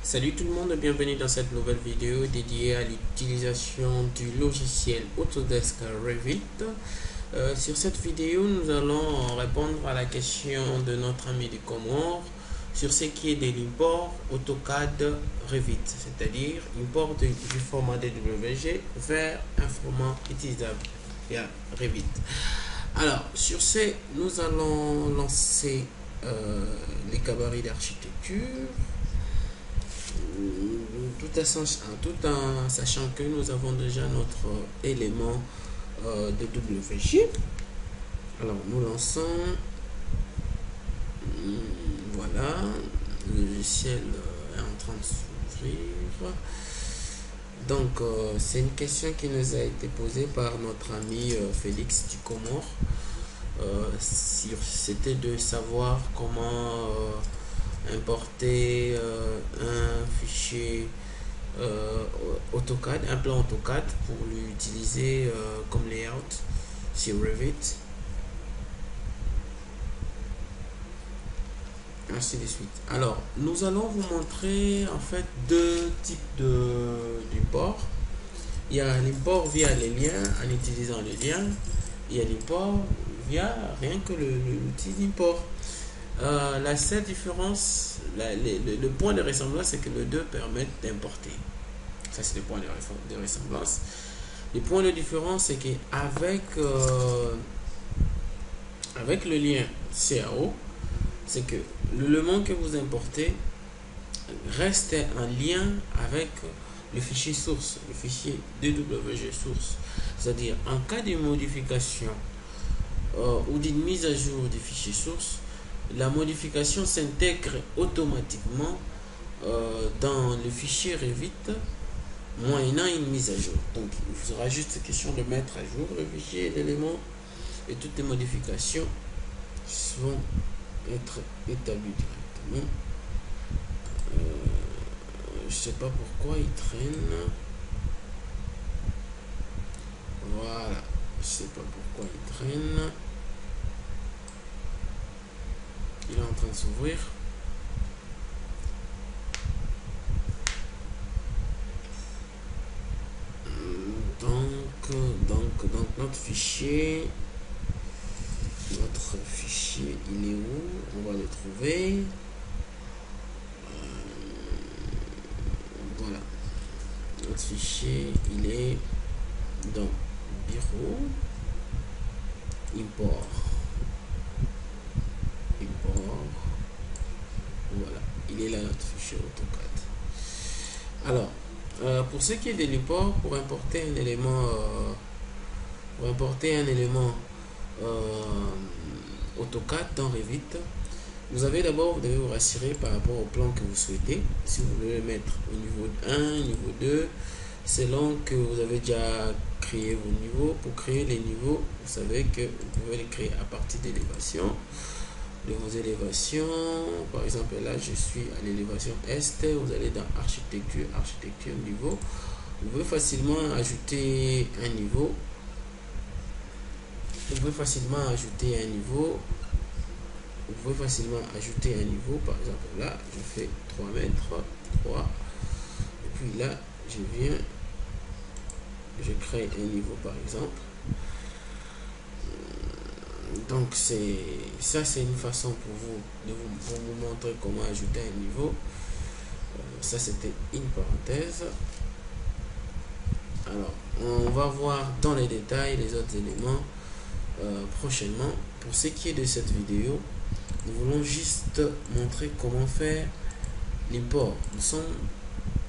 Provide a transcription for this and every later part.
Salut tout le monde, bienvenue dans cette nouvelle vidéo dédiée à l'utilisation du logiciel Autodesk Revit. Sur cette vidéo, nous allons répondre à la question de notre ami du Comore sur ce qui est de l'import AutoCAD Revit, c'est-à-dire import du format DWG vers un format utilisable via Revit. Alors, sur ce, nous allons lancer les gabarits d'architecture. Tout en sachant que nous avons déjà notre élément de WG. Alors nous lançons, voilà, le logiciel est en train de s'ouvrir. Donc c'est une question qui nous a été posée par notre ami Félix du Comore. C'était de savoir comment importer un fichier AutoCAD, un plan AutoCAD pour l'utiliser comme layout sur Revit, ainsi de suite. Alors nous allons vous montrer en fait deux types d'import. Il y a l'import via les liens en utilisant les liens, il y a l'import via rien que l'outil d'import. La seule différence, le point de ressemblance, c'est que les deux permettent d'importer. Ça, c'est le point de ressemblance. Le point de différence, c'est qu'avec avec le lien CAO, c'est que l'élément que vous importez reste en lien avec le fichier source, le fichier DWG source. C'est-à-dire, en cas de modification ou d'une mise à jour du fichier source, la modification s'intègre automatiquement dans le fichier Revit moyennant une mise à jour. Donc il sera juste question de mettre à jour le fichier d'éléments et toutes les modifications vont être établies directement. Je sais pas pourquoi il traîne. Voilà, je sais pas pourquoi il traîne. Il est en train de s'ouvrir. Donc notre fichier, il est où? On va le trouver. Voilà. Notre fichier, il est dans Bureau, Import. Voilà, il est là notre fichier AutoCAD. Alors, pour ce qui est de l'import, pour importer un élément, AutoCAD dans Revit, vous devez vous rassurer par rapport au plan que vous souhaitez. Si vous voulez le mettre au niveau 1, niveau 2, selon que vous avez déjà créé vos niveaux. Pour créer les niveaux, vous savez que vous pouvez les créer à partir d'élévations. De vos élévations, par exemple là je suis à l'élévation est, vous allez dans architecture niveau, vous pouvez facilement ajouter un niveau, par exemple là je fais 3 mètres 3, et puis là je crée un niveau par exemple. Donc c'est une façon pour vous montrer comment ajouter un niveau. Ça c'était une parenthèse. Alors on va voir dans les détails les autres éléments prochainement. Pour ce qui est de cette vidéo, nous voulons juste montrer comment faire l'import. Nous sommes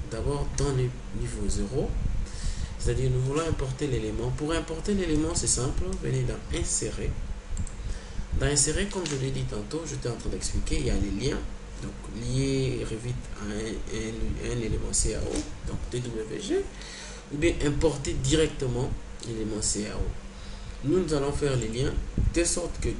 d'abord dans le niveau 0, c'est-à-dire nous voulons importer l'élément. Pour importer l'élément, c'est simple, venez dans insérer. Dans insérer, comme je l'ai dit tantôt, j'étais en train d'expliquer, il y a les liens, donc lier Revit à un élément CAO, donc DWG, ou bien importer directement l'élément CAO. Nous allons faire les liens de telle sorte que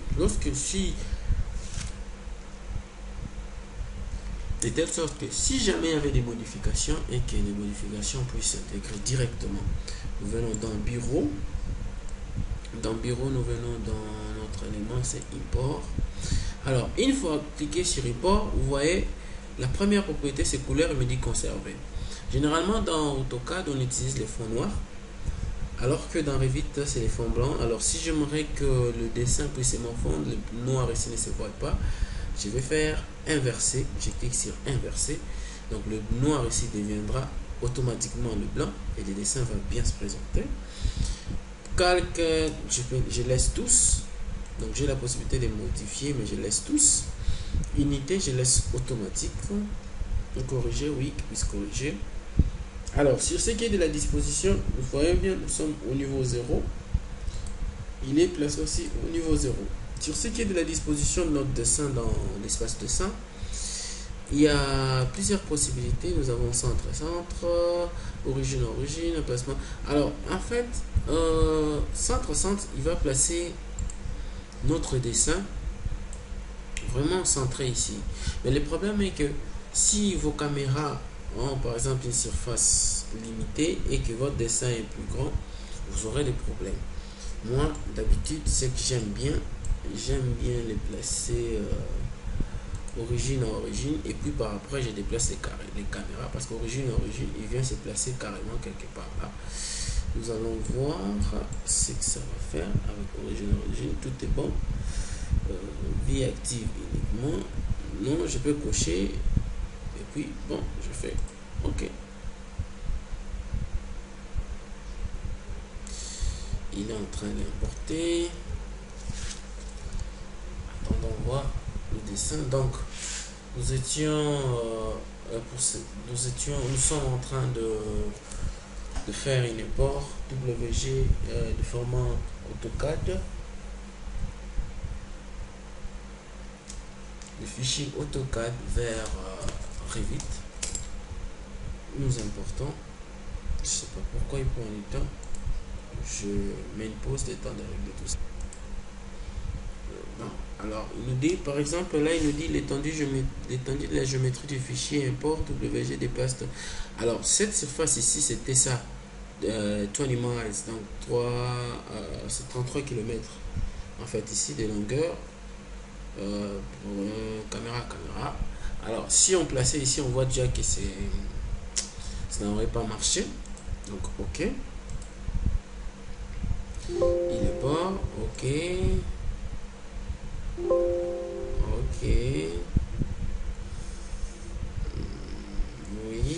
si jamais il y avait des modifications et que les modifications puissent s'intégrer directement, nous venons dans Bureau. Dans Bureau, nous venons dans notre élément, c'est Import. Alors, une fois cliqué sur Import, vous voyez la première propriété, c'est couleur, il me dit conserver. Généralement, dans AutoCAD, on utilise les fonds noirs, alors que dans Revit, c'est les fonds blancs. Alors, si j'aimerais que le dessin puisse m'enfondre, le noir ici ne se voit pas, je vais faire inverser. Je clique sur inverser. Donc, le noir ici deviendra automatiquement le blanc et le dessin va bien se présenter. Calque, je laisse tous. Donc, j'ai la possibilité de modifier, mais je laisse tous. Unité, je laisse automatique. Donc, corriger, oui, puisse corriger. Alors, sur ce qui est de la disposition, vous voyez bien, nous sommes au niveau 0. Il est placé aussi au niveau 0. Sur ce qui est de la disposition de notre dessin dans l'espace dessin, il y a plusieurs possibilités. Nous avons centre, origine, placement. Alors, en fait, centre, il va placer notre dessin vraiment centré ici. Mais le problème est que si vos caméras ont par exemple une surface limitée et que votre dessin est plus grand, vous aurez des problèmes. Moi, d'habitude, ce que j'aime bien les placer origine à origine, et puis par après je déplace les caméras parce qu'origine à origine, il vient se placer carrément quelque part là. Nous allons voir ce que ça va faire avec origine à origine. Tout est bon. Vie active uniquement. Non, je peux cocher. Et puis, bon, je fais OK. Il est en train d'importer. Attendons voir le dessin. Donc, nous sommes en train de faire un import WG de format AutoCAD. Le fichier AutoCAD vers Revit. Nous importons. Je ne sais pas pourquoi il prend du temps. Je mets une pause de temps de régler tout ça. Alors, il nous dit, par exemple, là, il nous dit l'étendue de la géométrie du fichier import WG dépasse. Alors, cette surface ici, c'était ça. 20 miles, donc c'est 33 km. En fait, ici, de longueur. Caméra. Alors, si on plaçait ici, on voit déjà que ça n'aurait pas marché. Donc, OK. Il est bon. OK. OK. Oui.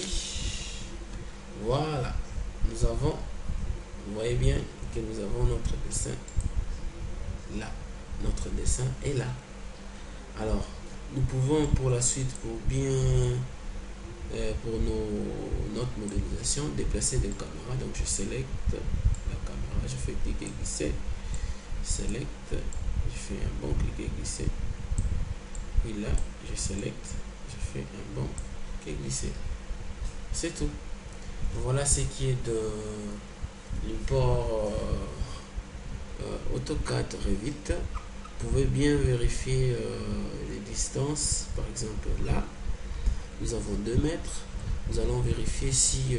Voilà. Nous avons, vous voyez bien que nous avons notre dessin là. Notre dessin est là. Alors, nous pouvons pour la suite, pour notre modélisation, déplacer des caméras. Donc, je sélecte la caméra, je fais cliquer, glisser, select, je fais un bon cliquer, glisser. Et là, je sélecte, je fais un bon cliquer, glisser. C'est tout. Voilà ce qui est de l'import AutoCAD Revit. Vous pouvez bien vérifier les distances. Par exemple, là, nous avons 2 mètres. Nous allons vérifier si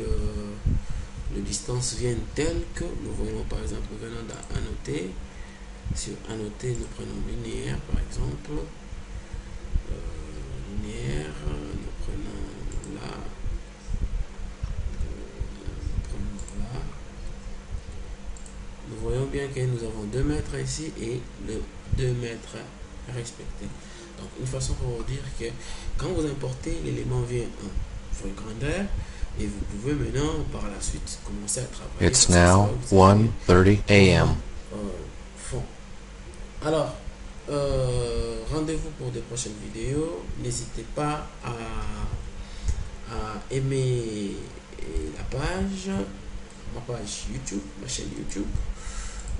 les distances viennent telles que nous voyons, par exemple, venant d'annoter. Sur annoter, nous prenons linéaire, par exemple. Linéaire, nous prenons là. Nous voyons bien que nous avons 2 mètres ici et le 2 mètres respecté. Donc, une façon pour vous dire que quand vous importez, l'élément vient en grandeur et vous pouvez maintenant par la suite commencer à travailler. It's now 1:30 a.m. Fond. Alors, rendez-vous pour de prochaines vidéos. N'hésitez pas à aimer la page, ma page YouTube, ma chaîne YouTube.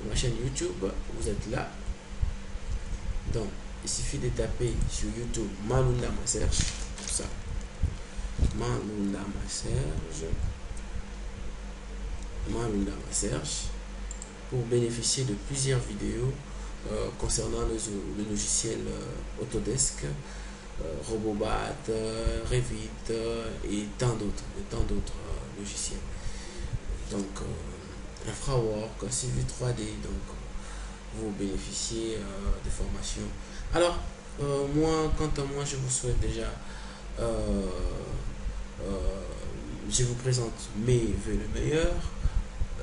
Vous êtes là. Donc, il suffit de taper sur YouTube Malunda Maserge, tout ça. Malunda Maserge, pour bénéficier de plusieurs vidéos concernant le logiciel Autodesk, Robobat, Revit et tant d'autres logiciels. Donc, InfraWork, Civil 3D, donc vous bénéficiez de formations. Alors, quant à moi, je vous souhaite déjà Je vous présente mes vœux le meilleur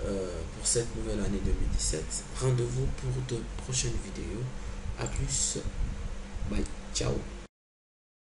pour cette nouvelle année 2017. Rendez-vous pour de prochaines vidéos. A plus. Bye. Ciao.